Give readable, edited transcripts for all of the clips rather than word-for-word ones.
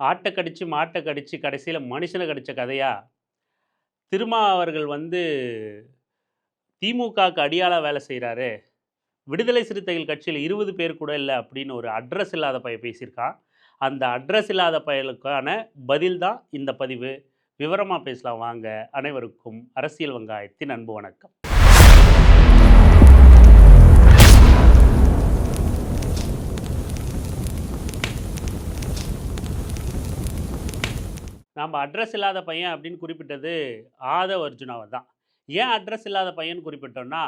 ஆட்ட கடிச்சு, மாட்ட கடிச்சு, கடைசியில மனுஷன கடிச்ச கதையா, திருமா அவர்கள் திமுகவுக்கு அடியாளா வேலை செய்றாரு. விடுதலை சிறுத்தைகள் கட்சியில 20 பேர் கூட இல்ல அப்படின்னு ஒரு அட்ரஸ் இல்லாத பையன் பேசியிருக்கான். அந்த அட்ரஸ் இல்லாத பயலுக்கான பதில் தான் இந்த பதிவு. விவரமா பேசலாம் வாங்க. அனைவருக்கும் அரசியல் வெங்காயத்தின் அன்பு வணக்கம். நாம அட்ரஸ் இல்லாத பையன் அப்படின்னு குறிப்பிட்டது ஆதவ் அர்ஜுனாவ தான். ஏன் அட்ரஸ் இல்லாத பையன்னு குறிப்பிட்டோம்னா,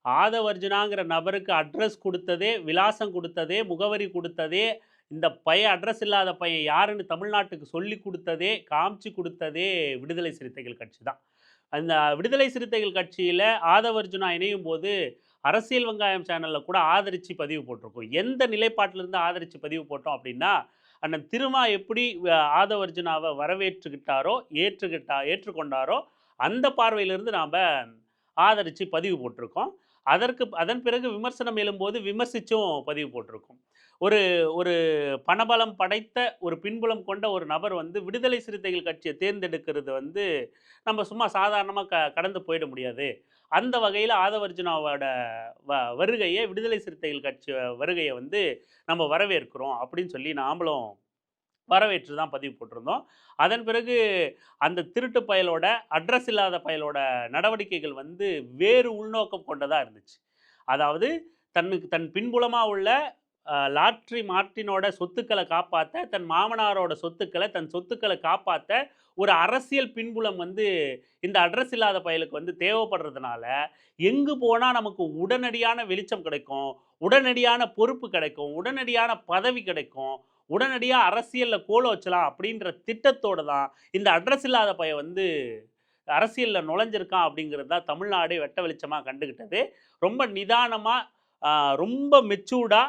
ஆதவ் அர்ஜுனாங்கிற நபருக்கு அட்ரஸ் குடுத்ததே, விலாசம் குடுத்ததே, முகவரி குடுத்ததே, இந்த பையன் அட்ரஸ் இல்லாத பையன் யாருன்னு தமிழ்நாட்டுக்கு சொல்லிக் குடுத்ததே, காமிச்சு குடுத்ததே விடுதலை சிறுத்தைகள் கட்சி தான். அந்த விடுதலை சிறுத்தைகள் கட்சியில ஆதவ் அர்ஜுனா இணையும்போது, அரசியல் வெங்காயம் சேனல்ல கூட ஆதரிச்சு பதிவு போட்டிருக்கோம். எந்த நிலைப்பாட்டிலிருந்து ஆதரிச்சு பதிவு போட்டோம் அப்படின்னா, அண்ணன் திருமா எப்படி ஆதவ அர்ஜுனாவ வரவேற்றுக்கிட்டாரோ, ஏற்றுக்கொண்டாரோ, அந்த பார்வையிலிருந்து நாம ஆதரிச்சு பதிவு போட்டிருக்கோம். அதன் பிறகு விமர்சனம் எழும்போது விமர்சிச்சும் பதிவு போட்டிருக்கோம். ஒரு ஒரு பணபலம் படைத்த ஒரு பின்புலம் கொண்ட ஒரு நபர் விடுதலை சிறுத்தைகள் கட்சிய தேர்ந்தெடுக்கிறது நம்ம சும்மா சாதாரணமா கடந்து போயிட முடியாது. அந்த வகையில ஆதவ அர்ஜுனாவோட வருகைய விடுதலை சிறுத்தைகள் கட்சி வருகைய நம்ம வரவேற்கிறோம் அப்படின்னு சொல்லி நாமளும் வரவேற்று தான் பதிவு போட்டிருந்தோம். அதன் பிறகு அந்த திருட்டு பயலோட, அட்ரஸ் இல்லாத பயலோட நடவடிக்கைகள் வேறு உள்நோக்கம் கொண்டதா இருந்துச்சு. அதாவது தன் பின்புலமா உள்ள லாட்ரி மார்ட்டினோட சொத்துக்கள காப்பாத்த, தன் மாமனாரோட தன் சொத்துக்கள காப்பாத்த ஒரு அரசியல் பின்புலம் இந்த அட்ரஸ் இல்லாத பயலுக்கு தேவைப்படுறதுனால, எங்கு போனா நமக்கு உடனடியான வெளிச்சம் கிடைக்கும், உடனடியான பொறுப்பு கிடைக்கும், உடனடியான பதவி கிடைக்கும், உடனடியா அரசியல்ல கோல வச்சலாம் அப்படின்ற திட்டத்தோட தான் இந்த அட்ரஸ் இல்லாத பையன் அரசியல்ல நுழைஞ்சிருக்கான் அப்படிங்கிறது தான் தமிழ்நாடே வெட்ட வெளிச்சமா கண்டுகிட்டது. ரொம்ப நிதானமா, ரொம்ப மெச்சூர்டா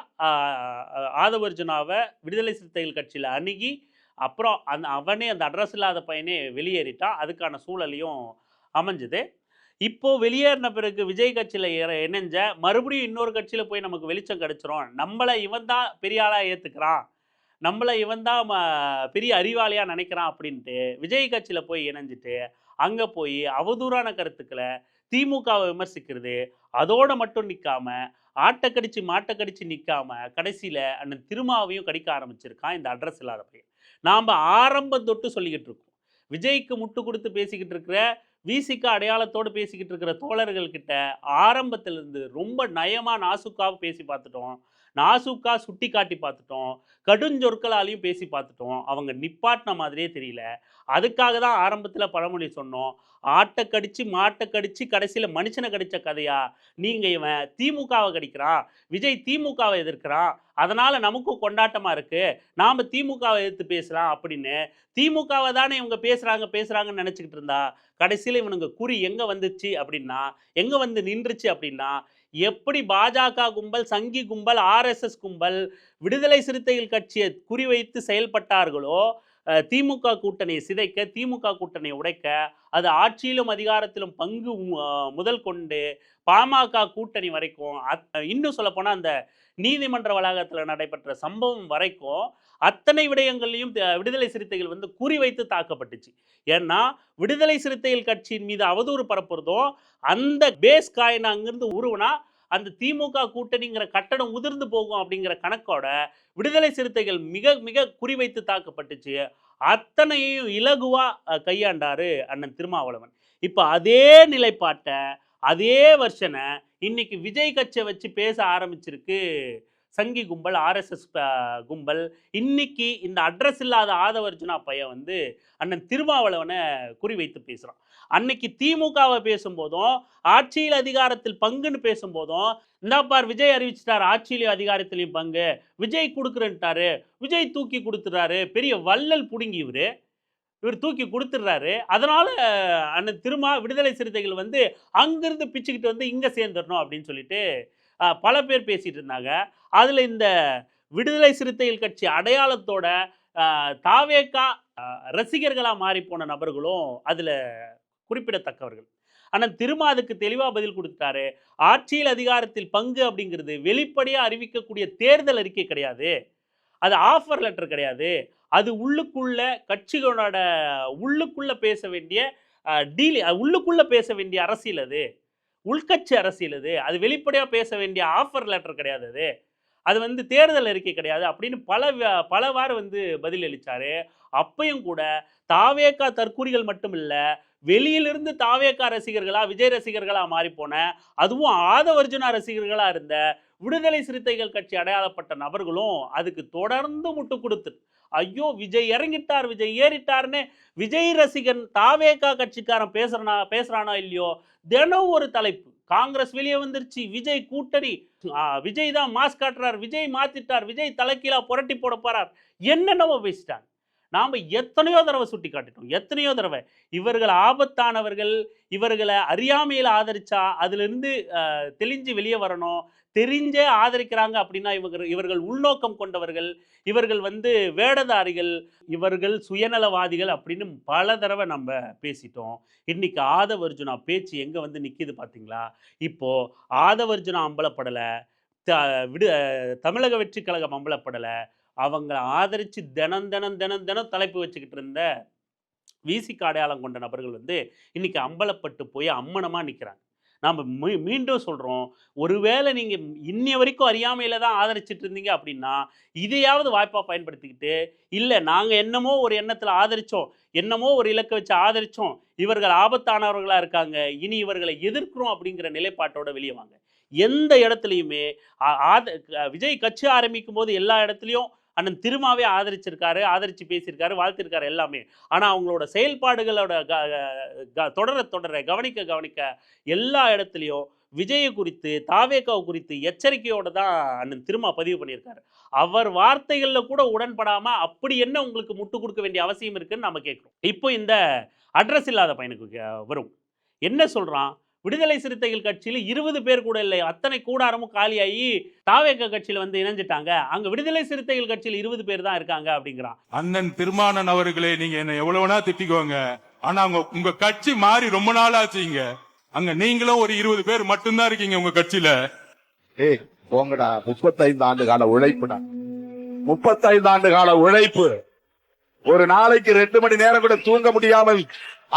ஆதவ அர்ஜுனாவ விடுதலை சிறுத்தைகள் கட்சியில அணுகி, அப்புறம் அவனே அந்த அட்ரஸ் இல்லாத பையனே வெளியேறிட்டான். அதுக்கான சூழலையும் அமைஞ்சது. இப்போ வெளியேறின பிறகு விஜய் கட்சியில இணைஞ்ச மறுபடியும் இன்னொரு கட்சியில போய் நமக்கு வெளிச்சம் கிடைச்சிரும். நம்மள இவன் தான் பெரிய ஆளா ஏத்துக்கிறான். நம்மள இவன் தான் பெரிய அறிவாளியா நினைக்கிறான் அப்படின்ட்டு விஜய் கட்சியில போய் இணைஞ்சுட்டு, அங்க போய் அவதூறான கருத்துக்கள திமுகவ விமர்சிக்கிறது, அதோட மட்டும் நிக்காம, ஆட்ட கடிச்சு, மாட்ட கடிச்சு நிக்காம, கடைசியில அண்ணன் திருமாவையும் கடிக்க ஆரம்பிச்சிருக்கான் இந்த அட்ரஸ் இல்லாத பையன். நாம ஆரம்பம் தொட்டு சொல்லிக்கிட்டு இருக்கோம். விஜய்க்கு முட்டு குடுத்து பேசிக்கிட்டு இருக்கிற, விசிக அடையாளத்தோடு பேசிக்கிட்டு இருக்கிற தோழர்கள் கிட்ட ஆரம்பத்திலிருந்து ரொம்ப நயமா, நாசூக்காவ பேசி பார்த்துட்டோம். நாசூக்கா சுட்டிக்காட்டி பார்த்துட்டோம். கடுஞ்சொற்களாலயும் பேசி பார்த்துட்டோம். அவங்க நிப்பாட்டின மாதிரியே தெரியல. அதுக்காக தான் ஆரம்பத்தில பழமொழி சொன்னோம். "ஆட்ட கடிச்சு, மாட்ட கடிச்சு, கடைசியில மனுஷன கடிச்ச கதையா? நீங்க இவன் திமுகவ கடிக்கிறான். விஜய் திமுகவ எதிர்க்கிறான். அதனால நமக்கும் கொண்டாட்டமா இருக்கு. நாம திமுகவ எதிர்த்து பேசலாம்." அப்படின்னு திமுகவ தானே இவங்க பேசுறாங்கன்னு நெனச்சுக்கிட்டு இருந்தா, கடைசியில இவனுங்க குறி எங்க வந்துச்சு அப்படின்னா, எங்க வந்து நின்றுச்சு அப்படின்னா, எப்படி பாஜக கும்பல், சங்கி கும்பல், ஆர்எஸ்எஸ் கும்பல் விடுதலை சிறுத்தைகள் கட்சியை குறிவைத்து செயல்பட்டார்களோ, திமுக கூட்டணியை சிதைக்க, திமுக கூட்டணியை உடைக்க, அது ஆட்சியிலும் அதிகாரத்திலும் பங்கு முதல் கொண்டு பாமக கூட்டணி வரைக்கும், இன்னும் சொல்லப்போனா அந்த நீதிமன்ற வளாகத்தில நடைபெற்ற சம்பவம் வரைக்கும், அத்தனை விடயங்கள்லயும் விடுதலை சிறுத்தைகள் குறிவைத்து தாக்கப்பட்டுச்சு. ஏன்னா, விடுதலை சிறுத்தைகள் கட்சியின் மீது அவதூறு பரப்புறதும், அந்த பேஸ் காயின அங்கிருந்து உருவுனா, அந்த திமுக கூட்டணிங்கிற கட்டடம் உதிர்ந்து போகும் அப்படிங்கிற கணக்கோட விடுதலை சிறுத்தைகள் மிக மிக குறிவைத்து தாக்கப்பட்டுச்சு. அத்தனையும் இலகுவா கையாண்டாரு அண்ணன் திருமாவளவன். இப்ப அதே நிலைப்பாட்ட, அதே வெர்ஷன இன்னைக்கு விஜய் கட்சிய வச்சு பேச ஆரம்பிச்சிருக்கு சங்கி கும்பல், ஆர்எஸ்எஸ் கும்பல். இன்னைக்கு இந்த அட்ரஸ் இல்லாத ஆதவ அர்ஜுனா பையன் அண்ணன் திருமாவளவன குறிவைத்து பேசுறான். அன்னைக்கு திமுகவ பேசும்போதும், ஆட்சியில் அதிகாரத்தில் பங்குன்னு பேசும்போதும், "இந்தா பார் விஜய் அறிவிச்சுட்டாரு ஆட்சியிலும் அதிகாரத்திலயும் பங்கு. விஜய் குடுக்குறேன்ட்டாரு. விஜய் தூக்கி குடுத்துறாரு. பெரிய வள்ளல் புடுங்கி இவரு. இவர் தூக்கி குடுத்துடுறாரு. அதனால அண்ணன் விடுதலை சிறுத்தைகள் அங்கிருந்து பிச்சுக்கிட்டு இங்க சேர்ந்துரணும்." அப்படின்னு சொல்லிட்டு பல பேர் பேசிட்டு இருந்தாங்க. அதுல இந்த விடுதலை சிறுத்தைகள் கட்சி அடையாளத்தோட தாவேகா ரசிகர்களா மாறிப்போன நபர்களும் அதுல குறிப்பிடத்தக்கவர்கள். ஆனா அதுக்கு தெளிவா பதில் குடுத்துட்டாரு. ஆட்சியில் அதிகாரத்தில் பங்கு அப்படிங்கிறது வெளிப்படையா அறிவிக்கக்கூடிய தேர்தல் அறிக்கை கிடையாது. அது ஆஃபர் லெட்டர் கிடையாது. அது உள்ளுக்குள்ள கட்சிகளோட உள்ளுக்குள்ள பேச வேண்டிய டீல், உள்ளுக்குள்ள பேச வேண்டிய அரசியல் அது. உள்கட்சி அரசியல் அது. அது வெளிப்படையா பேச வேண்டிய ஆஃபர் லெட்டர் கிடையாது அது. அது வந்து தேர்தல் அறிக்கை கிடையாது அப்படின்னு பலவாறு வந்து பதில் அளிச்சாரு. அப்பயும் கூட தாவேகா தற்கூறிகள் மட்டும் இல்ல, வெளியிலிருந்து தாவேகா ரசிகர்களா, விஜய் ரசிகர்களா மாறிப்போன, அதுவும் ஆதவர்ஜுனா ரசிகர்களா இருந்த விடுதலை சிறுத்தைகள் கட்சி அடையாளப்பட்ட நபர்களும் அதுக்கு தொடர்ந்து முட்டு கொடுத்து, ஐயோ விஜய் இறங்கிட்டார், விஜய் ஏறிட்டார்னு விஜய் ரசிகன் தாவேகா கட்சிக்காரன் பேசுறானா இல்லையோ, தினம் ஒரு தலைப்பு. காங்கிரஸ் வெளியே வந்துருச்சு, விஜய் கூட்டணி, விஜய் தான் மாஸ் காட்டுறார், விஜய் மாத்திட்டார், விஜய் தலைக்கீழா புரட்டி போட போறார், என்னென்னவோ பேசிட்டாங்க. நாம எத்தனையோ தடவை சுட்டி காட்டிட்டோம், எத்தனையோ தடவை. இவர்கள் ஆபத்தானவர்கள், இவர்களை அறியாமையில் ஆதரிச்சா அதிலிருந்து தெளிஞ்சு வெளியே வரணும். தெரிஞ்சே ஆதரிக்கிறாங்க அப்படின்னா இவர்கள் உள்நோக்கம் கொண்டவர்கள், இவர்கள் வந்து வேடதாரிகள், இவர்கள் சுயநலவாதிகள் அப்படின்னு பல தடவை நம்ம பேசிட்டோம். இன்னைக்கு ஆதவர்ஜுனா பேச்சு எங்க வந்து நிக்குது பாத்தீங்களா? இப்போ ஆதவர்ஜுனா அம்பலப்படல, த விடு தமிழக வெற்றி கழகம் அம்பலப்படல. அவங்கள ஆதரிச்சு தினம் தினம் தினம் தினம் தலைப்பு வச்சுக்கிட்டு இருந்த விசிக அடையாளம் கொண்ட நபர்கள் வந்து இன்னைக்கு அம்பலப்பட்டு போய் அம்மனமா நிக்கிறாங்க. நாம மீண்டும் சொல்றோம், ஒருவேளை நீங்க இன்னைய வரைக்கும் அறியாமையில தான் ஆதரிச்சுட்டு இருந்தீங்க அப்படின்னா, இதையாவது வாய்ப்பா பயன்படுத்திக்கிட்டு, இல்ல நாங்க என்னமோ ஒரு எண்ணத்துல ஆதரிச்சோம், என்னமோ ஒரு இலக்க வச்சு ஆதரிச்சோம், இவர்கள் ஆபத்தானவர்களா இருக்காங்க, இனி இவர்களை எதிர்க்கிறோம் அப்படிங்கிற நிலைப்பாட்டோட வெளிய வாங்க. எந்த இடத்துலயுமே ஆ ஆத விஜய் கட்சி ஆரம்பிக்கும்போது எல்லா இடத்துலயும் அண்ணன் திருமாவே ஆதரிச்சிருக்காரு, ஆதரிச்சு பேசியிருக்காரு, வாழ்த்திருக்காரு எல்லாமே. ஆனா அவங்களோட செயல்பாடுகளோட தொடர கவனிக்க எல்லா இடத்துலயும் விஜய குறித்து, தாவேகாவ குறித்து எச்சரிக்கையோட தான் அண்ணன் திருமா பதிவு பண்ணியிருக்காரு. அவர் வார்த்தைகள்ல கூட உடன்படாம அப்படி என்ன உங்களுக்கு முட்டு குடுக்க வேண்டிய அவசியம் இருக்குன்னு நாம கேட்கிறோம். இப்போ இந்த அட்ரஸ் இல்லாத பையனுக்கு வரும். என்ன சொல்றான்? விடுதலை சிறுத்தைகள் கட்சியில 20 பேர் கூட இல்லை. அத்தனை கூடாரமும் காலியாகி தாவேகா கட்சியில வந்து இணைஞ்சிட்டாங்க. அங்க விடுதலை சிறுத்தைகள் கட்சியில 20 பேர் தான் இருக்காங்க அப்படிங்கிறான். அண்ணன் திருமானன் அவர்களே, நீங்க என்ன எவ்வளவுனா திட்டிக்கோங்க. ஆனா உங்க கட்சி மாறி ரொம்ப நாள் ஆச்சுங்க. அங்க நீங்களும் ஒரு 20 பேர் மட்டும்தான் இருக்கீங்க உங்க கட்சியில. ஏய் போங்கடா, 35 ஆண்டு கால உழைப்புடா. 35 ஆண்டு கால உழைப்பு. ஒரு நாளைக்கு 2 மணி நேரம் கூட தூங்க முடியாமல்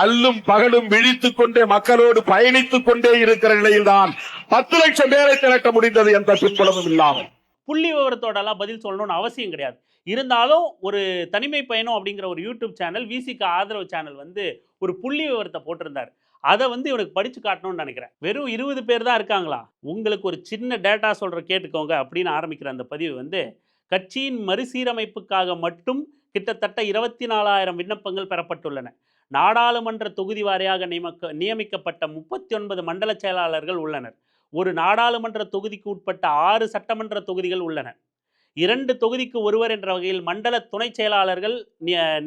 அல்லும் பகலும் விழித்துக் கொண்டே மக்களோடு பயணித்துக் கொண்டே இருக்கிற நிலையில்தான் 10 லட்சம் பேரை திரட்ட முடிந்தது என்ற பின்புலமும் இல்லாமல். புள்ளி விவரத்தோட எல்லாம் பதில் சொல்லணும்னு அவசியம் கிடையாது. இருந்தாலும் ஒரு தனிமை பயணம் அப்படிங்கிற ஒரு யூடியூப் சேனல், விசிக ஆதரவு சேனல் வந்து ஒரு புள்ளி விவரத்தை போட்டிருந்தார். அதை வந்து இவனுக்கு படிச்சு காட்டணும்னு நினைக்கிறேன். வெறும் 20 பேர் தான் இருக்காங்களா? உங்களுக்கு ஒரு சின்ன டேட்டா சொல்ற கேட்டுக்கோங்க அப்படின்னு ஆரம்பிக்கிற அந்த பதிவு வந்து, கட்சியின் மறுசீரமைப்புக்காக மட்டும் கிட்டத்தட்ட 24,000 விண்ணப்பங்கள் பெறப்பட்டுள்ளன. நாடாளுமன்ற தொகுதி வாரியாக நியமிக்கப்பட்ட 39 மண்டல செயலாளர்கள் உள்ளனர். ஒரு நாடாளுமன்ற தொகுதிக்கு உட்பட்ட 6 சட்டமன்ற தொகுதிகள் உள்ளன. 2 தொகுதிக்கு ஒருவர் என்ற வகையில் மண்டல துணை செயலாளர்கள்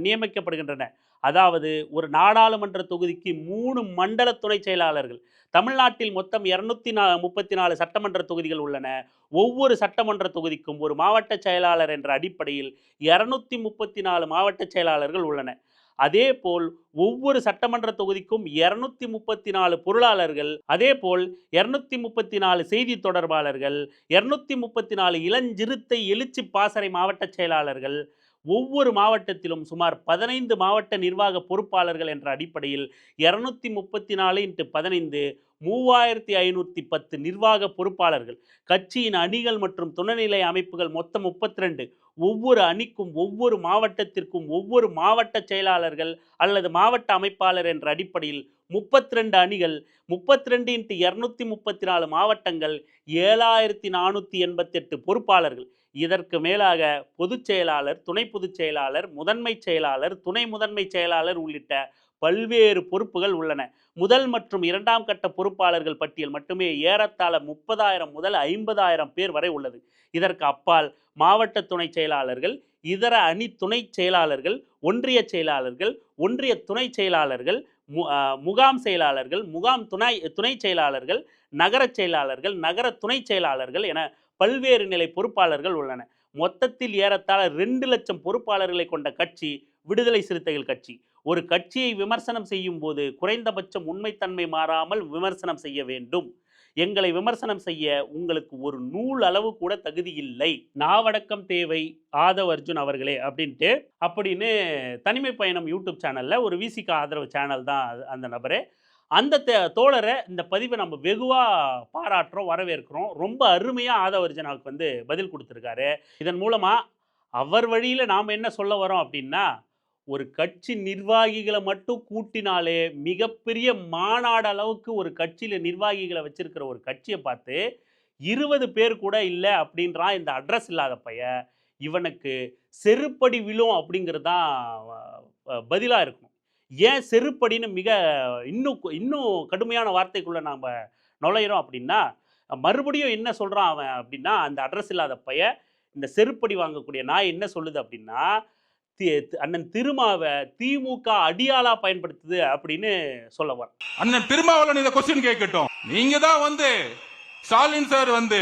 நியமிக்கப்படுகின்றன. அதாவது ஒரு நாடாளுமன்ற தொகுதிக்கு 3 மண்டல துணை செயலாளர்கள். தமிழ்நாட்டில் மொத்தம் 234 சட்டமன்ற தொகுதிகள் உள்ளன. ஒவ்வொரு சட்டமன்ற தொகுதிக்கும் ஒரு மாவட்ட செயலாளர் என்ற அடிப்படையில் 234 மாவட்ட செயலாளர்கள் உள்ளன. அதேபோல் ஒவ்வொரு சட்டமன்ற தொகுதிக்கும் 234 பொருளாளர்கள், அதேபோல் 234 செய்தி தொடர்பாளர்கள், 234 இளஞ்சிறுத்தை எழுச்சி பாசறை மாவட்ட செயலாளர்கள், ஒவ்வொரு மாவட்டத்திலும் சுமார் 15 மாவட்ட நிர்வாக பொறுப்பாளர்கள் என்ற அடிப்படையில் 234 × 15 3510 நிர்வாக பொறுப்பாளர்கள். கட்சியின் அணிகள் மற்றும் துணைநிலை அமைப்புகள் மொத்தம் 32. ஒவ்வொரு அணிக்கும் ஒவ்வொரு மாவட்டத்திற்கும் ஒவ்வொரு மாவட்ட செயலாளர்கள் அல்லது மாவட்ட அமைப்பாளர் என்ற அடிப்படையில் 32 அணிகள், 32 × 234 மாவட்டங்கள், 7488 பொறுப்பாளர்கள். இதற்கு மேலாக பொதுச் செயலாளர், துணை பொதுச் செயலாளர், முதன்மை செயலாளர், துணை முதன்மை செயலாளர் உள்ளிட்ட பல்வேறு பொறுப்புகள் உள்ளன. முதல் மற்றும் 2ஆம் கட்ட பொறுப்பாளர்கள் பட்டியல் மட்டுமே ஏறத்தாழ 30,000 முதல் 50,000 பேர் வரை உள்ளது. இதற்கு அப்பால் மாவட்ட துணை செயலாளர்கள், இதர அணி துணை செயலாளர்கள், ஒன்றிய செயலாளர்கள், ஒன்றிய துணை செயலாளர்கள், முகாம் செயலாளர்கள், முகாம் துணை செயலாளர்கள், நகர செயலாளர்கள், நகர துணை செயலாளர்கள் என பல்வேறு நிலை பொறுப்பாளர்கள் உள்ளன. மொத்தத்தில் ஏறத்தாழ 2 லட்சம் பொறுப்பாளர்களை கொண்ட கட்சி விடுதலை சிறுத்தைகள் கட்சி. ஒரு கட்சியை விமர்சனம் செய்யும் போது குறைந்தபட்சம் உண்மைத்தன்மை மாறாமல் விமர்சனம் செய்ய வேண்டும். எங்களை விமர்சனம் செய்ய உங்களுக்கு ஒரு நூல் அளவு கூட தகுதி இல்லை. நாவடக்கம் தேவை ஆதவ் அர்ஜுன் அவர்களே அப்படின்னு தனிமை பயணம் யூடியூப் சேனல்ல ஒரு விசிக ஆதரவு சேனல் தான் அந்த நபரு. அந்த தோழரை இந்த பதிவை நம்ம வெகுவா பாராட்டுறோம், வரவேற்கிறோம். ரொம்ப அருமையா ஆதவ் அர்ஜுனாவுக்கு வந்து பதில் கொடுத்துருக்காரு. இதன் மூலமா அவர் வழியில நாம என்ன சொல்ல வரோம் அப்படின்னா, ஒரு கட்சி நிர்வாகிகளை மட்டும் கூட்டினாலே மிகப்பெரிய மாநாடு அளவுக்கு ஒரு கட்சியில நிர்வாகிகளை வச்சிருக்கிற ஒரு கட்சியை பார்த்து 20 பேர் கூட இல்லை அப்படின்றான் இந்த அட்ரஸ் இல்லாத பையன். இவனுக்கு செருப்படி விழும் அப்படிங்கிறது தான் பதிலா இருக்கும். ஏன் செருப்படின்னு இன்னும் இன்னும் கடுமையான வார்த்தைக்குள்ள நாம நுழையிறோம் அப்படின்னா, மறுபடியும் என்ன சொல்றான் அவன் அப்படின்னா, அந்த அட்ரஸ் இல்லாத பையன் இந்த செருப்படி வாங்கக்கூடிய நாய் என்ன சொல்லுது அப்படின்னா, அண்ணன் திருமாவை திமுக அடியாளா பயன்படுத்துது அப்படின்னு சொல்ல வர. அண்ணன் திருமாவளவன் இந்த கொஸ்டின் கேட்கட்டும். நீங்க தான் வந்து ஸ்டாலின் சார் வந்து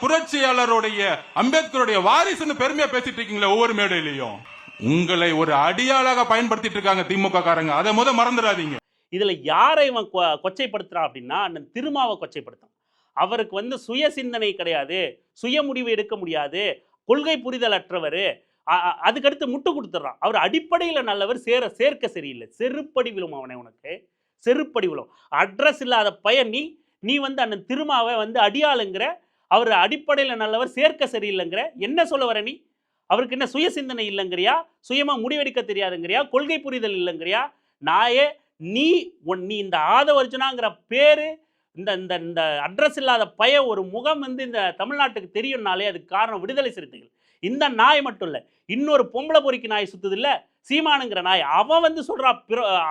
புரட்சியாளருடைய அம்பேத்கருடைய வாரிசுன்னு பெருமையா பேசிட்டு இருக்கீங்களா ஒவ்வொரு மேடையிலையும். உங்களை ஒரு அடியாளாக பயன்படுத்திட்டு இருக்காங்க திமுக காரங்க. அதை மறந்துடாதீங்க. இதுல யாரை இவன் கொச்சைப்படுத்துறான் அப்படின்னா, அண்ணன் திருமாவை கொச்சைப்படுத்துறான். அவருக்கு வந்து சுய சிந்தனை கிடையாது, சுய முடிவு எடுக்க முடியாது, கொள்கை புரிதல் அற்றவர். அதுக்கடுத்து முட்டு கொடுத்துட்றான். அவர் அடிப்படையில் நல்லவர், சேர்க்க சரியில்லை. செருப்படி விழும் அவனை, உனக்கு செருப்படி விழும். அட்ரஸ் இல்லாத பையன் நீ வந்து அண்ணன் திருமாவை வந்து அடியாளுங்கிற, அவர் அடிப்படையில் நல்லவர், சேர்க்க சரியில்லைங்கிற. என்ன சொல்ல வர நீ? அவருக்கு என்ன சுய சிந்தனை இல்லைங்கிறியா? சுயமா முடிவெடுக்க தெரியாதுங்கிறியா? கொள்கை புரிதல் இல்லைங்கிறியா? நாயே நீ இந்த ஆதவ் அர்ஜுனாங்கிற பேரு, இந்த அட்ரஸ் இல்லாத பய ஒரு முகம் வந்து இந்த தமிழ்நாட்டுக்கு தெரியும்னாலே அதுக்கு காரணம் விடுதலை சிறுத்தைகள். இந்த நாய் மட்டும் இல்லை, இன்னொரு பொம்பளை பொறிக்கு நாய் சுத்துது இல்லை, சீமானுங்கிற நாய். அவன் வந்து சொல்றான்,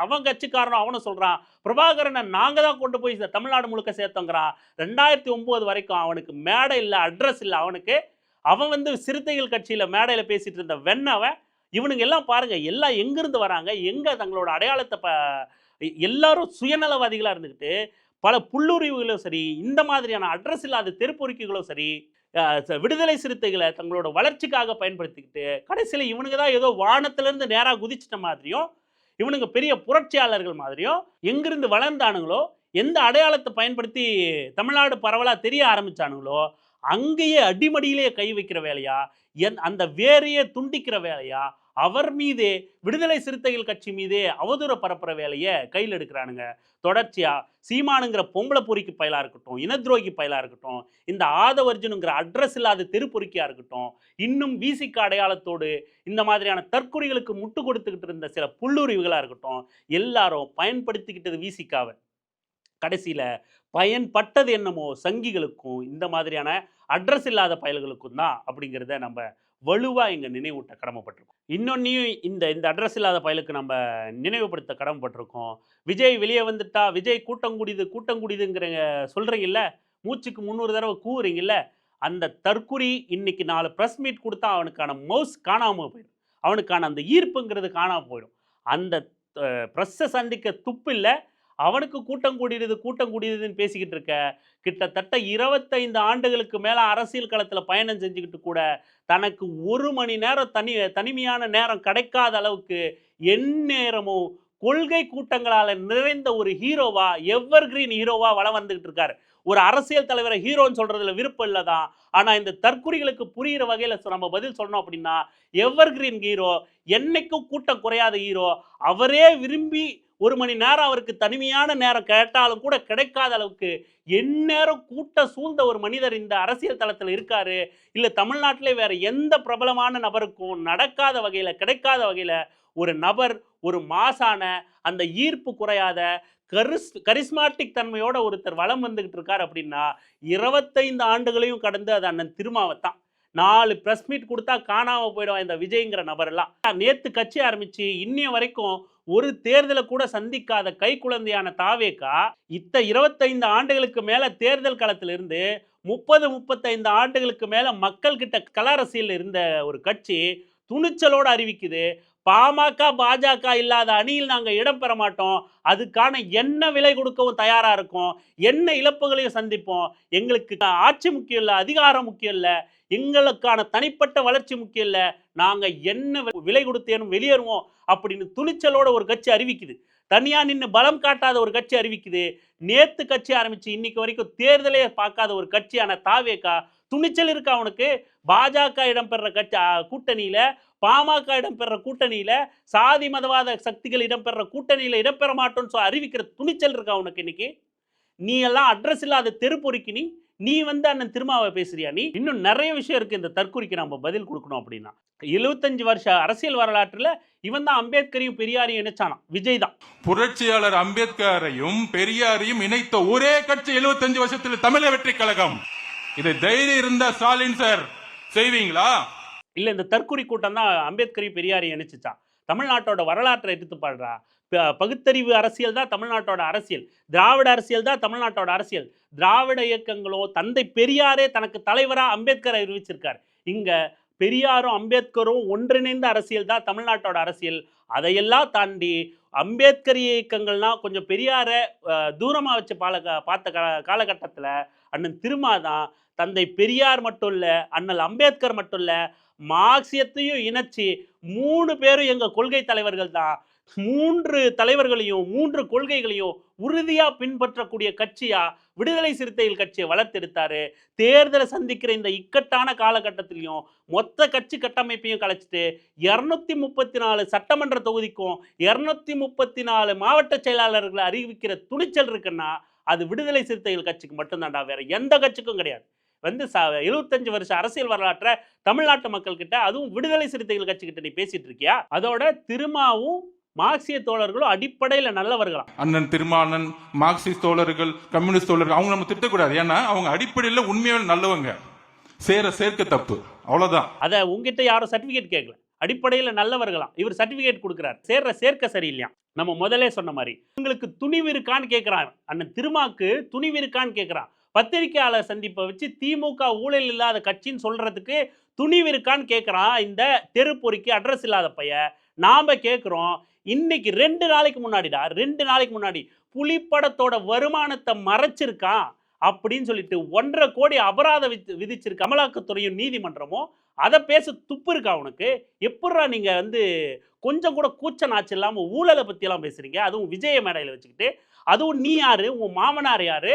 அவன் கட்சிக்காரனும் அவனும் சொல்றான், பிரபாகரனை நாங்க தான் கொண்டு போய் தமிழ்நாடு முழுக்க சேர்த்தோங்கிறான். 2009 வரைக்கும் அவனுக்கு மேடை இல்லை, அட்ரஸ் இல்லை அவனுக்கு. அவன் வந்து சிறுத்தைகள் கட்சியில மேடையில பேசிட்டு இருந்த வெண்ணவன். இவனுங்க எல்லாம் பாருங்க, எல்லாம் எங்கிருந்து வராங்க, எங்க தங்களோட அடையாளத்தை எல்லாரும் சுயநலவாதிகளா இருந்துக்கிட்டு பல புல்லுரிவுகளும் சரி, இந்த மாதிரியான அட்ரஸ் இல்லாத தெருப்பொறுக்கிகளும் சரி, விடுதலை சிறுத்தைகளை தங்களோட வளர்ச்சிக்காக பயன்படுத்திக்கிட்டு கடைசியில் இவனுங்க தான் ஏதோ வானத்திலிருந்து நேராக குதிச்சிட்ட மாதிரியும், இவனுங்க பெரிய புரட்சியாளர்கள் மாதிரியும், எங்கிருந்து வளர்ந்தானுங்களோ, எந்த அடையாளத்தை பயன்படுத்தி தமிழ்நாடு பரவலாக தெரிய ஆரம்பிச்சானுங்களோ அங்கேயே அடிமடியிலேயே கை வைக்கிற வேலையா, அந்த வேரையே துண்டிக்கிற வேலையா, அவர் மீதே விடுதலை சிறுத்தைகள் கட்சி மீதே அவதூற பரப்புற வேலையை கையில் எடுக்கிறானுங்க. தொடர்ச்சியா சீமானுங்கிற பொம்பளை பொறிக்கு பயலா இருக்கட்டும், இனத்ரோகி பயலா இருக்கட்டும், இந்த ஆதவ் அர்ஜுனுங்கிற அட்ரஸ் இல்லாத தெருப்பொறிக்கியா இருக்கட்டும், இன்னும் விசிக அடையாளத்தோடு இந்த மாதிரியான தற்கொலைகளுக்கு முட்டு கொடுத்துக்கிட்டு இருந்த சில புல்லுரிவுகளா இருக்கட்டும், எல்லாரும் பயன்படுத்திக்கிட்டது விசிகாவை. கடைசியில பயன்பட்டது என்னமோ சங்கிகளுக்கும் இந்த மாதிரியான அட்ரஸ் இல்லாத பயல்களுக்கும் தான் அப்படிங்கிறத நம்ம வலுவா இங்க நினைவூட்ட கடமைப்பட்டிருக்கோம். இன்னொன்னையும் இந்த அட்ரஸ் இல்லாத பயலுக்கு நம்ம நினைவுபடுத்த கடமைப்பட்டிருக்கோம். விஜய் வெளியே வந்துட்டா, விஜய் கூட்டம் கூடிதுங்கிற சொல்றீங்கல்ல, மூச்சுக்கு 300 தடவை கூவுறீங்கல்ல, அந்த தற்குறி இன்னைக்கு 4 ப்ரெஸ் மீட் கொடுத்தா அவனுக்கான மவுஸ் காணாம போயிடும், அவனுக்கான அந்த ஈர்ப்புங்கிறது காணாம போயிடும். அந்த ப்ரெஸ்ஸை சந்திக்க துப்பு இல்லை, அவனுக்கு கூட்டம் கூடியதுன்னு பேசிக்கிட்டு இருக்க. கிட்டத்தட்ட 25 ஆண்டுகளுக்கு மேல அரசியல் களத்துல பயணம் செஞ்சுக்கிட்டு கூட தனக்கு 1 மணி நேரம் தனிமையான நேரம் கிடைக்காத அளவுக்கு எந்நேரமும் கொள்கை கூட்டங்களால நிறைந்த ஒரு ஹீரோவா, எவர் கிரீன் ஹீரோவா வளம் வந்துகிட்டு இருக்காரு. ஒரு அரசியல் தலைவரை ஹீரோன்னு சொல்றதுல விருப்பம் இல்லதான். ஆனா இந்த தற்குறிகளுக்கு புரிகிற வகையில நம்ம பதில் சொல்லணும் அப்படின்னா, எவர் கிரீன் ஹீரோ, என்னைக்கும் கூட்டம் குறையாத ஹீரோ, அவரே விரும்பி 1 மணி நேரம் அவருக்கு தனிமையான நேரம் கேட்டாலும் கூட கிடைக்காத அளவுக்கு எந்நேரம் கூட்டம் சூழ்ந்த ஒரு மனிதர் இந்த அரசியல் தளத்தில் இருக்காரு. இல்லை தமிழ்நாட்டிலே வேற எந்த பிரபலமான நபருக்கும் நடக்காத வகையில், கிடைக்காத வகையில் ஒரு நபர், ஒரு மாசான, அந்த ஈர்ப்பு குறையாத கரிஸ்மாட்டிக் தன்மையோட ஒருத்தர் வலம் வந்துகிட்டு இருக்கார் அப்படின்னா 25 ஆண்டுகளையும் கடந்து அது அண்ணன் திருமாவை தான். 4 ப்ரெஸ் மீட் கொடுத்தா காணாம போயிடும் இந்த விஜய்ங்கிற நபரெல்லாம். நேத்து கட்சி ஆரம்பிச்சு இன்னைய வரைக்கும் ஒரு தேர்தலை கூட சந்திக்காத கை குழந்தையான தாவேகா 25 ஆண்டுகளுக்கு மேல தேர்தல் களத்தில் இருந்து 35 ஆண்டுகளுக்கு மேல மக்கள் கிட்ட கலரசியல் இருந்த ஒரு கட்சி துணிச்சலோடு அறிவிக்குது, பாமக பாஜக இல்லாத அணியில் நாங்க இடம் பெற மாட்டோம், அதுக்கான என்ன விலை கொடுக்கவும் தயாரா இருக்கும், என்ன இழப்புகளையும் சந்திப்போம், எங்களுக்கு ஆட்சி முக்கியம் இல்லை, அதிகாரம் முக்கியம் இல்லை, எங்களுக்கான தனிப்பட்ட வளர்ச்சி முக்கியம் இல்லை, நாங்க என்ன விலை கொடுத்தேனும் வெளியேறுவோம் அப்படின்னு துணிச்சலோட ஒரு கட்சி அறிவிக்குது. தனியா நின்று பலம் காட்டாத ஒரு கட்சி அறிவிக்குது. நேத்து கட்சி ஆரம்பிச்சு இன்னைக்கு வரைக்கும் தேர்தலே பார்க்காத ஒரு கட்சியான தாவேகா துணிச்சல் இருக்கா அவனுக்கு? பாஜக இடம்பெற கட்சி கூட்டணியில, பாமக இடம்பெற கூட்டணியில, சாதி மதவாத சக்திகள் இடம்பெற கூட்டணியில இடம்பெற மாட்டோம்னு அறிவிக்கிற துணிச்சல் இருக்கா உனக்கு? இன்னைக்கு நீ எல்லாம் அட்ரஸ் இல்லாத தெருப்பொறுக்கி நீ வந்து அண்ணன் திருமாவை பேசுறியா? நீ இன்னும் நிறைய விஷயம் இருக்கு இந்த தற்கொலைக்கு நம்ம பதில் கொடுக்கணும். அப்படின்னா 75 வருஷ அரசியல் வரலாற்றுல இவன் தான் அம்பேத்கரையும் பெரியாரையும் இணைச்சானா. விஜய் தான். புரட்சியாளர் அம்பேத்கரையும் பெரியாரையும் இணைத்த ஒரே கட்சி 75 வருஷத்தில் தமிழக வெற்றி கழகம். இதை தைரியம் இருந்தா ஸ்டாலின் சார் செய்வீங்களா? இல்ல, இந்த தற்கொலை கூட்டம் தான் அம்பேத்கரையும் பெரியாரையும் இணைச்சிச்சா? தமிழ்நாட்டோட வரலாற்றை எடுத்து பாடுறா. பகுத்தறிவு அரசியல் தான் தமிழ்நாட்டோட அரசியல். திராவிட அரசியல் தான் தமிழ்நாட்டோட அரசியல். திராவிட இயக்கங்களோ தந்தை பெரியாரே தனக்கு தலைவரா அம்பேத்கரை அறிவிச்சிருக்கார். இங்க பெரியாரும் அம்பேத்கரும் ஒன்றிணைந்த அரசியல் தான் தமிழ்நாட்டோட அரசியல். அதையெல்லாம் தாண்டி அம்பேத்கர் இயக்கங்கள்னா கொஞ்சம் பெரியாரை தூரமா வச்சு பார்த்த காலகட்டத்தில் அண்ணன் திருமா தான் தந்தை பெரியார் மட்டும் இல்ல, அண்ணல் அம்பேத்கர் மட்டும் இல்ல, மார்க்சியத்தையும் இணைச்சி 3 பேரும் எங்க கொள்கை தலைவர்கள் தான். 3 தலைவர்களையும் 3 கொள்கைகளையும் உறுதியா பின்பற்றக்கூடிய கட்சியா விடுதலை சிறுத்தைகள் கட்சியை வளர்த்தெடுத்தாரு. தேர்தலை சந்திக்கிற இந்த இக்கட்டான காலகட்டத்திலையும் மொத்த கட்சி கட்டமைப்பையும் கலைச்சிட்டு 234 சட்டமன்ற தொகுதிக்கும் 234 மாவட்ட செயலாளர்களை அறிவிக்கிற துணிச்சல் இருக்குன்னா அது விடுதலை சிறுத்தைகள் கட்சிக்கு மட்டும்தான்டா, வேற எந்த கட்சிக்கும் கிடையாது. வந்து 75 வருஷ அரசியல் வரலாற்றை தமிழ்நாட்டு மக்கள் கிட்ட, அதுவும் விடுதலை சிறுத்தைகள் கட்சி கிட்ட நீ பேசிட்டு இருக்கியா? அதோட திருமாவும் மார்க்சிய தோழர்களும் அடிப்படையில நல்லவர்களாம். அண்ணன் திருமானன், மார்க்சிஸ்ட் தோழர்கள், கம்யூனிஸ்ட் தோழர்கள் அவங்க நம்ம திட்டக்கூடாது. ஏன்னா அவங்க அடிப்படையில் உண்மையான நல்லவங்க. சேர்க்க தப்பு, அவ்வளவுதான். அதை உங்ககிட்ட யாரும் சர்டிபிகேட் கேட்கல. அடிப்படையில் நல்லவர்களாம். இவர் சர்டிபிகேட் கொடுக்குறாரு. சேர்க்க சரியில்லையா? நம்ம முதலே சொன்ன மாதிரி உங்களுக்கு துணிவு இருக்கான்னு கேட்கிறான். அண்ணன் திருமாக்கு துணிவு இருக்கான்னு கேட்கிறான். பத்திரிகையாளர் சந்திப்பை வச்சு திமுக ஊழல் இல்லாத கட்சின்னு சொல்றதுக்கு துணிவு இருக்கான்னு கேட்கிறான். இந்த தெருப்பொறிக்கு அட்ரஸ் இல்லாத பையன். நாம கேட்கிறோம், இன்னைக்கு 2 நாளைக்கு முன்னாடி புலிப்படத்தோட வருமானத்தை மறைச்சிருக்கான் அப்படின்னு சொல்லிட்டு 1.5 கோடி அபராதம் விதிச்சிருக்கு அமலாக்கத்துறையும் நீதிமன்றமும். அதை பேச துப்பு இருக்கா உனக்கு? எப்படா நீங்க வந்து கொஞ்சம் கூட கூச்ச நாச்சு இல்லாம ஊழலை பத்தி எல்லாம் பேசுறீங்க? அதுவும் விஜய மேடையில வச்சுக்கிட்டு. அதுவும் நீ யாரு? உன் மாமனார் யாரு?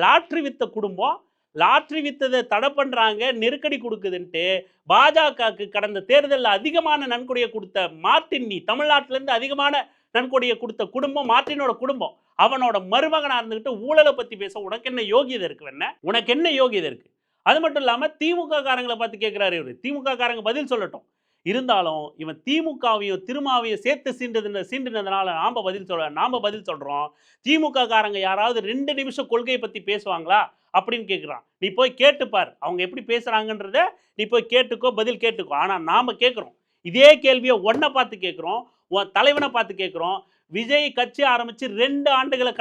லாட்ரி வித்த குடும்பம். லாட்ரி வித்ததை தடை பண்றாங்க, நெருக்கடி கொடுக்குதுன்ட்டு பாஜகவுக்கு கடந்த தேர்தலில் அதிகமான நன்கொடையை கொடுத்த மார்ட்டின், நீ தமிழ்நாட்டில இருந்து அதிகமான நன்கொடையை கொடுத்த குடும்பம் மார்ட்டினோட குடும்பம். அவனோட மருமகனா இருந்துகிட்டு ஊழலை பத்தி பேச உனக்கு என்ன யோகியதை இருக்கு? உனக்கு என்ன யோகியதை இருக்கு? அது மட்டும் இல்லாம திமுக காரங்களை பார்த்து கேட்கிறாரு இவரு. திமுக காரங்க பதில் சொல்லட்டும். இருந்தாலும் இவன் திமுகவையும் திருமாவையும் சேர்த்து சீண்டுனதுனால நாம பதில் சொல்றோம். திமுக காரங்க யாராவது 2 நிமிஷம் கொள்கையை பத்தி பேசுவாங்களா அப்படின்னு கேட்குறான். நீ போய் கேட்டுப்பார், அவங்க எப்படி பேசுறாங்கன்றத நீ போய் கேட்டுக்கோ, பதில் கேட்டுக்கோ. ஆனா நாம கேட்குறோம், இதே கேள்வியை உன்னை பார்த்து கேட்குறோம், உன் தலைவனை பார்த்து கேட்குறோம். விஜய் கட்சி ஆரம்பிச்சு 2 ஆண்டுகளை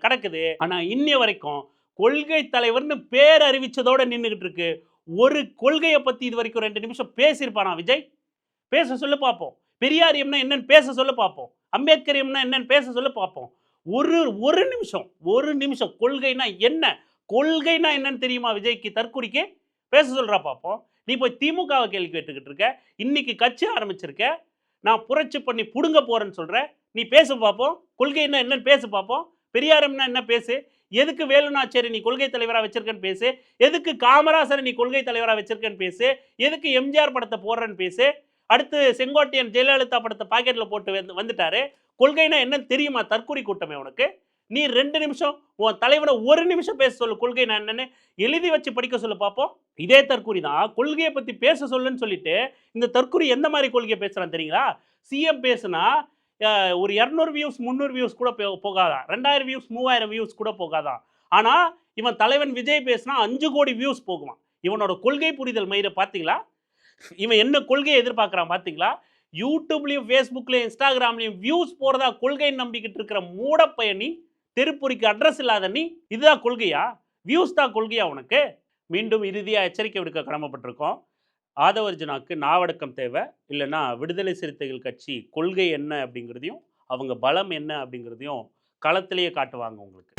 கடக்குது. ஆனா இன்னி வரைக்கும் கொள்கை தலைவர்னு பேர் அறிவிச்சதோட நின்றுகிட்டு இருக்கு. ஒரு கொள்கையை பத்தி இது வரைக்கும் 2 நிமிஷம் பேசியிருப்பானா விஜய்? பேச சொல்ல பார்ப்போம். பெரியாரியம்னா என்னன்னு பேச சொல்ல பார்ப்போம். அம்பேத்கரியம்னா என்னன்னு பேச சொல்ல பார்ப்போம். ஒரு நிமிஷம் கொள்கைனா என்னன்னு தெரியுமா விஜய்க்கு, தற்குறிக்கு? பேச சொல்றா பார்ப்போம். நீ போய் திமுகவை கேள்வி கேட்டுக்கிட்டு இருக்க. இன்னைக்கு கட்சி ஆரம்பிச்சிருக்க, நான் புரட்சி பண்ணி புடுங்க போறேன்னு சொல்ற. நீ பேச பார்ப்போம். கொள்கைன்னா என்னன்னு பேச பார்ப்போம். பெரியாரம்னா என்ன பேசு. எதுக்கு வேலுநாச்சியாரை நீ கொள்கை தலைவராக வச்சிருக்கன்னு பேசு. எதுக்கு காமராசரை நீ கொள்கை தலைவராக வச்சிருக்கன்னு பேசு. எதுக்கு எம்ஜிஆர் படத்தை போடுறன்னு பேசு. அடுத்து செங்கோட்டையன் ஜெயலலிதா படத்தை பாக்கெட்ல போட்டு வந்துட்டாரு. கொள்கைனா என்னன்னு தெரியுமா தற்கொலை கூட்டமே உனக்கு? நீ 2 நிமிஷம் உன் தலைவனை 1 நிமிஷம் பேச சொல்லு. கொள்கைனா என்னன்னு எழுதி வச்சு படிக்க சொல்லு பார்ப்போம். இதே தற்கொலை தான் கொள்கையை பத்தி பேச சொல்லுன்னு சொல்லிட்டு இந்த தற்கொலை எந்த மாதிரி கொள்கையை பேசுறான் தெரியுங்களா? சிஎம் பேசுனா ஒரு 200 வியூஸ் 300 வியூஸ் கூட போகாதான். 2000 வியூஸ் 3000 வியூஸ் கூட போகாதான். ஆனா இவன் தலைவன் விஜய் பேசினா 5 கோடி வியூஸ் போகுமா. இவனோட கொள்கை புரிதல் மயிரை பார்த்தீங்களா? இவன் என்ன கொள்கையை எதிர்பார்க்குறான் பார்த்தீங்களா? யூடியூப்லையும் ஃபேஸ்புக்லையும் இன்ஸ்டாகிராம்லையும் வியூஸ் போறதா கொள்கைன்னு நம்பிக்கிட்டு இருக்கிற மூடப்பயணி, தெருப்பொறிக்கு அட்ரஸ் இல்லாத நீ, இதுதான் கொள்கையா? வியூஸ் தான் கொள்கையா உனக்கு? மீண்டும் இறுதியாக எச்சரிக்கை விடுக்க கடமைப்பட்டிருக்கோம். ஆதவர்ஜுனாக்கு நாவடக்கம் தேவை. இல்லைன்னா விடுதலை சிறுத்தைகள் கட்சி கொள்கை என்ன அப்படிங்கிறதையும் அவங்க பலம் என்ன அப்படிங்கிறதையும் களத்திலேயே காட்டுவாங்க உங்களுக்கு.